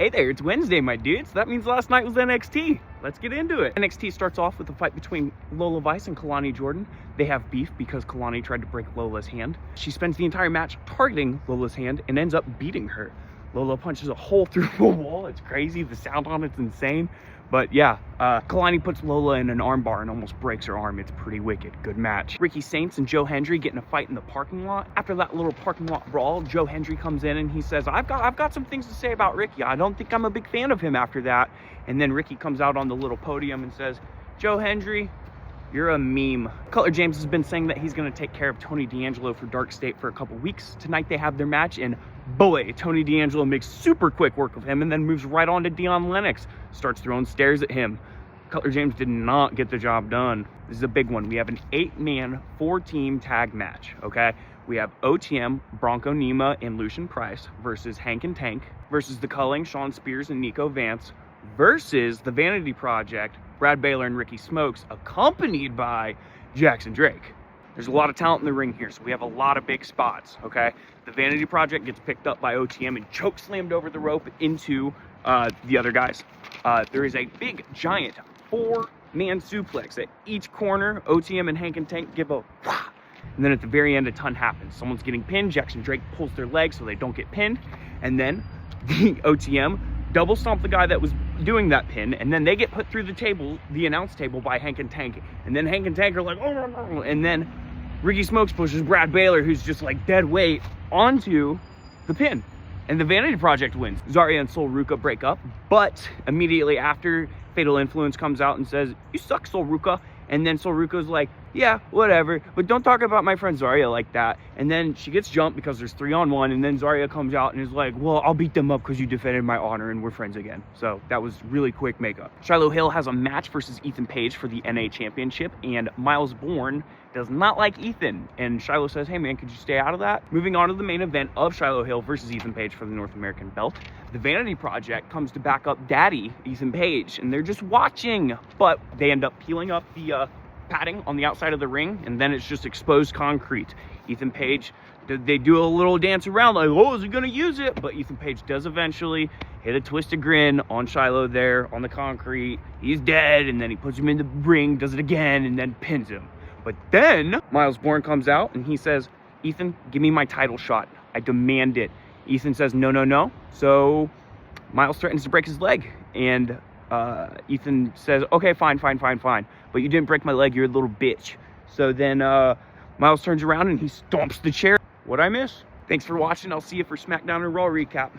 Hey there, it's Wednesday, my dudes. That means last night was NXT. Let's get into it. NXT starts off with a fight between Lola Vice and Kalani Jordan. They have beef because Kalani tried to break Lola's hand. She spends the entire match targeting Lola's hand and ends up beating her. Lola punches a hole through the wall. It's crazy. The sound on it's insane. But yeah, Kalani puts Lola in an armbar and almost breaks her arm. It's pretty wicked. Good match. Ricky Saints and Joe Hendry get in a fight in the parking lot. After that little parking lot brawl, Joe Hendry comes in and he says, I've got some things to say about Ricky. I don't think I'm a big fan of him after that. And then Ricky comes out on the little podium and says, Joe Hendry, you're a meme. Cutler James has been saying that he's going to take care of Tony D'Angelo for Dark State for a couple weeks. Tonight they have their match, and boy, Tony D'Angelo makes super quick work of him and then moves right on to Dion Lennox. Starts throwing stairs at him. Cutler James did not get the job done. This is a big one. We have an 8-man, 4-team tag match, okay? We have OTM, Bronco Nima, and Lucian Price versus Hank and Tank versus the Culling, Sean Spears, and Nico Vance versus the Vanity Project, Brad Baylor and Ricky Smokes, accompanied by Jackson Drake. There's a lot of talent in the ring here, so we have a lot of big spots, okay? The Vanity Project gets picked up by OTM and choke slammed over the rope into the other guys. There is a big, giant 4-man suplex at each corner. OTM and Hank and Tank give a wah, and then at the very end, a ton happens. Someone's getting pinned. Jackson Drake pulls their leg so they don't get pinned, and then the OTM double stomp the guy that was doing that pin, and then they get put through the table, the announce table, by Hank and Tank, and then Hank and Tank are like, oh, and then Ricky Smokes pushes Brad Baylor, who's just like dead weight, onto the pin, and the Vanity Project wins. Zarya and Sol Ruka break up, but immediately after, Fatal Influence comes out and says, you suck, Sol Ruka. And then Sol Ruka's like, yeah, whatever, but don't talk about my friend Zarya like that. And then she gets jumped because there's 3-on-1, and then Zarya comes out and is like, well, I'll beat them up because you defended my honor and we're friends again. So that was really quick makeup. Shiloh Hill has a match versus Ethan Page for the NA Championship, and Miles Bourne does not like Ethan. And Shiloh says, hey man, could you stay out of that? Moving on to the main event of Shiloh Hill versus Ethan Page for the North American belt. The Vanity Project comes to back up Daddy, Ethan Page, and they're just watching, but they end up peeling up the padding on the outside of the ring, and then it's just exposed concrete. Ethan Page, they do a little dance around like, oh, is he gonna use it? But Ethan Page does eventually hit a twisted grin on Shiloh there on the concrete. He's dead, and then he puts him in the ring, does it again, and then pins him. But then Miles Bourne comes out and he says, Ethan, give me my title shot. I demand it. Ethan says, no, no, no. So Miles threatens to break his leg, and Ethan says, okay, fine, but you didn't break my leg, you're a little bitch. So then Miles turns around and he stomps the chair. What'd I miss? Thanks for watching. I'll see you for SmackDown and Raw recap.